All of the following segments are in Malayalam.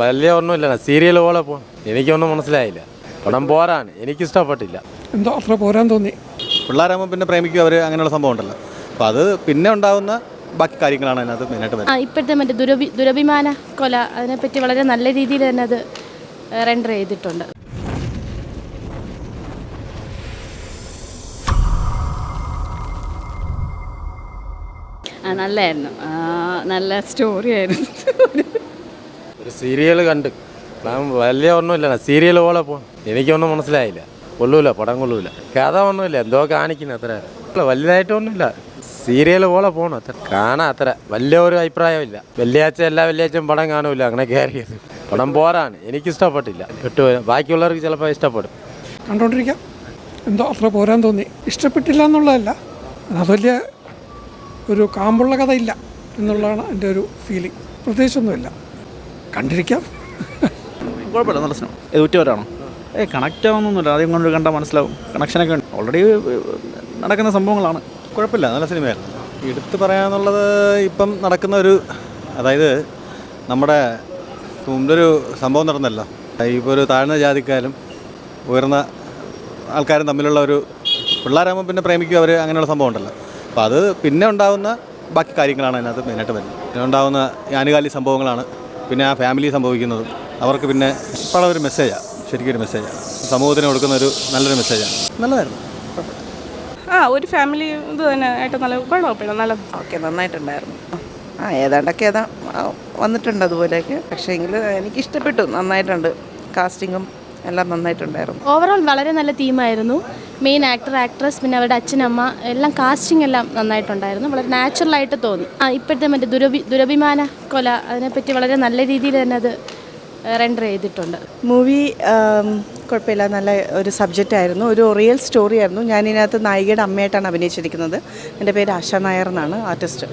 വലിയ ഒന്നുമില്ല, സീരിയൽ പോലെ എനിക്കൊന്നും മനസ്സിലായില്ല. പടം പോരാണ്, എനിക്കിഷ്ടപ്പെട്ടില്ല. എന്തോ അത്ര പോരാൻ തോന്നി. പിള്ളേരാകുമ്പോൾ പിന്നെ പ്രേമിക്കും അവർ, അങ്ങനെയുള്ള സംഭവം ഉണ്ടല്ലോ. അപ്പോൾ അത് പിന്നെ ഉണ്ടാകുന്ന ബാക്കി കാര്യങ്ങളാണ് അതിനകത്ത് മെയിനായിട്ട് വരുന്നത്. ഇപ്പോഴത്തെ മറ്റേ ദുരഭിമാന കൊല, അതിനെപ്പറ്റി വളരെ നല്ല രീതിയിൽ തന്നെ അത് റെൻഡർ ചെയ്തിട്ടുണ്ട്. നല്ലായിരുന്നു, നല്ല സ്റ്റോറി ആയിരുന്നു. ഒരു സീരിയൽ കണ്ട് വലിയ ഒന്നുമില്ല, സീരിയൽ പോലെ എനിക്കൊന്നും മനസ്സിലായില്ല. കൊള്ളൂല, പടം കൊള്ളൂല. കഥ ഒന്നുമില്ല, എന്തോ കാണിക്കുന്നു അത്ര. വലുതായിട്ടൊന്നുമില്ല, സീരിയൽ പോലെ പോകണം അത്ര. കാണാൻ അത്ര വലിയ ഒരു അഭിപ്രായമില്ല. വെള്ളിയാഴ്ച എല്ലാ വെള്ളിയാഴ്ചയും പടം കാണൂല, അങ്ങനെ കയറിയത്. പടം പോരാണ്, എനിക്കിഷ്ടപ്പെട്ടില്ല. ബാക്കിയുള്ളവർക്ക് ചിലപ്പോൾ ഇഷ്ടപ്പെടും. കണ്ടോണ്ടിരിക്കാം. എന്തോ അത്ര പോരാൻ തോന്നി. ഇഷ്ടപ്പെട്ടില്ല എന്നുള്ളതല്ല, അത് വലിയ ഒരു കാമ്പുള്ള കഥയില്ല എന്നുള്ളതാണ് എൻ്റെ ഒരു ഫീലിംഗ്. പ്രത്യേകിച്ചൊന്നുമില്ല, കണ്ടിരിക്കാം. കുഴപ്പമില്ല, നല്ല സിനിമ. ഇത് ഉറ്റവരാണോ? കണക്റ്റ് ആവുന്നൊന്നുമില്ല, ആദ്യം കൊണ്ട് കണ്ടാൽ മനസ്സിലാവും. കണക്ഷനൊക്കെ ഉണ്ട്, ഓൾറെഡി നടക്കുന്ന സംഭവങ്ങളാണ്. കുഴപ്പമില്ല, നല്ല സിനിമയായിരുന്നു. എടുത്ത് പറയാനുള്ളത് ഇപ്പം നടക്കുന്ന ഒരു, അതായത് നമ്മുടെ മുമ്പൊരു സംഭവം നടന്നല്ലോ. ഇപ്പോൾ ഒരു താഴ്ന്ന ജാതിക്കാരും ഉയർന്ന ആൾക്കാരും തമ്മിലുള്ള ഒരു, പിള്ളേരാകുമ്പോൾ പിന്നെ പ്രേമിക്കും അവർ, അങ്ങനെയുള്ള സംഭവം ഉണ്ടല്ലോ. അപ്പോൾ അത് പിന്നെ ഉണ്ടാകുന്ന ബാക്കി കാര്യങ്ങളാണ് അതിനകത്ത് മെയിനായിട്ട് വരുന്നത്. പിന്നെ ഉണ്ടാകുന്ന ആനുകാലിക സംഭവങ്ങളാണ്, പിന്നെ ആ ഫാമിലി സംഭവിക്കുന്നതും അവർക്ക് പിന്നെ ഇപ്പോൾ ഒരു മെസ്സേജാണ്, ശരിക്കും ഒരു മെസ്സേജാണ്, സമൂഹത്തിന് കൊടുക്കുന്ന ഒരു നല്ലൊരു മെസ്സേജാണ്. നല്ലതായിരുന്നു. ഒരു ഫാമിലി ഇത് തന്നെ ആയിട്ട് നല്ല കുഴപ്പമില്ല, നല്ല ഓക്കെ, നന്നായിട്ടുണ്ടായിരുന്നു. ഏതാണ്ടൊക്കെ വന്നിട്ടുണ്ട് അതുപോലെയൊക്കെ. പക്ഷേ എങ്കിൽ എനിക്കിഷ്ടപ്പെട്ടു, നന്നായിട്ടുണ്ട്. കാസ്റ്റിങ്ങും എല്ലാം നന്നായിട്ടുണ്ടായിരുന്നു. ഓവറോൾ വളരെ നല്ല തീമായിരുന്നു. മെയിൻ ആക്ടർ, ആക്ട്രസ്, പിന്നെ അവരുടെ അച്ഛനമ്മ എല്ലാം, കാസ്റ്റിംഗ് എല്ലാം നന്നായിട്ടുണ്ടായിരുന്നു. വളരെ നാച്ചുറലായിട്ട് തോന്നി. ഇപ്പോഴത്തെ മറ്റേ ദുരഭിമാന കൊല, അതിനെപ്പറ്റി വളരെ നല്ല രീതിയിൽ തന്നെ അത് റെൻഡർ ചെയ്തിട്ടുണ്ട്. മൂവി കുഴപ്പമില്ല, നല്ല ഒരു സബ്ജക്റ്റ് ആയിരുന്നു, ഒരു റിയൽ സ്റ്റോറി ആയിരുന്നു. ഞാനിതിനകത്ത് നായികയുടെ അമ്മയായിട്ടാണ് അഭിനയിച്ചിരിക്കുന്നത്. എൻ്റെ പേര് ആശ നായർ എന്നാണ്, ആർട്ടിസ്റ്റ്.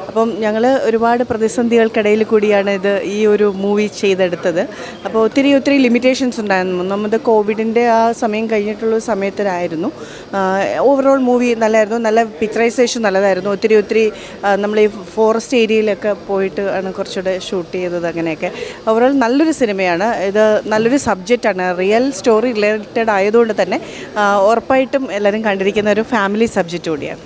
അപ്പം ഞങ്ങൾ ഒരുപാട് പ്രതിസന്ധികൾക്കിടയിൽ കൂടിയാണ് ഈ ഒരു മൂവി ചെയ്തെടുത്തത്. അപ്പോൾ ഒത്തിരി ലിമിറ്റേഷൻസ് ഉണ്ടായിരുന്നു. നമ്മുടെ കോവിഡിൻ്റെ ആ സമയം കഴിഞ്ഞിട്ടുള്ള സമയത്തിലായിരുന്നു. ഓവറോൾ മൂവി നല്ലതായിരുന്നു, നല്ല പിക്ചറൈസേഷൻ നല്ലതായിരുന്നു. ഒത്തിരി നമ്മൾ ഈ ഫോറസ്റ്റ് ഏരിയയിലൊക്കെ പോയിട്ട് ആണ് കുറച്ചുകൂടെ ഷൂട്ട് ചെയ്തത്. അങ്ങനെയൊക്കെ ഓവറോൾ നല്ലൊരു സിനിമയാണ്. ഇത് നല്ലൊരു സബ്ജക്റ്റാണ്, റിയൽ സ്റ്റോറി റിലേറ്റഡ് ആയതുകൊണ്ട് തന്നെ ഉറപ്പായിട്ടും എല്ലാവരും കണ്ടിരിക്കുന്ന ഒരു ഫാമിലി സബ്ജക്റ്റ് കൂടിയാണ്.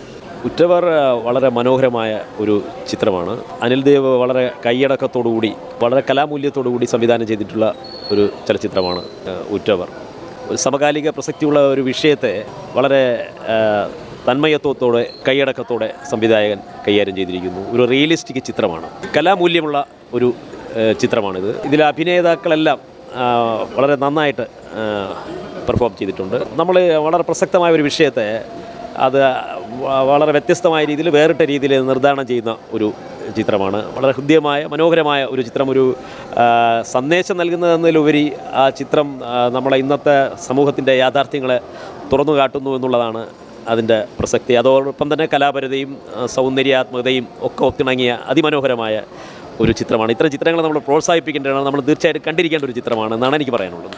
ഉറ്റവർ വളരെ മനോഹരമായ ഒരു ചിത്രമാണ്. അനിൽ ദേവ് വളരെ കൈയടക്കത്തോടുകൂടി, വളരെ കലാമൂല്യത്തോടുകൂടി സംവിധാനം ചെയ്തിട്ടുള്ള ഒരു ചലച്ചിത്രമാണ് ഉറ്റവർ. ഒരു സമകാലിക പ്രസക്തിയുള്ള ഒരു വിഷയത്തെ വളരെ തന്മയത്വത്തോടെ, കൈയടക്കത്തോടെ സംവിധായകൻ കൈകാര്യം ചെയ്തിരിക്കുന്നു. ഒരു റിയലിസ്റ്റിക് ചിത്രമാണ്, കലാമൂല്യമുള്ള ഒരു ചിത്രമാണിത്. ഇതിലെ അഭിനേതാക്കളെല്ലാം വളരെ നന്നായിട്ട് പെർഫോം ചെയ്തിട്ടുണ്ട്. നമ്മൾ വളരെ പ്രസക്തമായ ഒരു വിഷയത്തെ അത് വളരെ വ്യത്യസ്തമായ രീതിയിൽ, വേറിട്ട രീതിയിൽ നിർദ്ധാരണം ചെയ്യുന്ന ഒരു ചിത്രമാണ്. വളരെ ഹൃദ്യമായ, മനോഹരമായ ഒരു ചിത്രം. ഒരു സന്ദേശം നൽകുന്നതെന്നതിലുപരി ആ ചിത്രം നമ്മളെ ഇന്നത്തെ സമൂഹത്തിൻ്റെ യാഥാർത്ഥ്യങ്ങളെ തുറന്നു കാട്ടുന്നു എന്നുള്ളതാണ് അതിൻ്റെ പ്രസക്തി. അതോടൊപ്പം തന്നെ കലാപരതയും സൗന്ദര്യാത്മകതയും ഒക്കെ ഒത്തിണങ്ങിയ അതിമനോഹരമായ ഒരു ചിത്രമാണ്. ഇത്തരം ചിത്രങ്ങൾ നമ്മൾ പ്രോത്സാഹിപ്പിക്കേണ്ടതാണ്, നമ്മൾ തീർച്ചയായിട്ടും കണ്ടിരിക്കേണ്ട ഒരു ചിത്രമാണ് എന്നാണ് എനിക്ക് പറയാനുള്ളത്.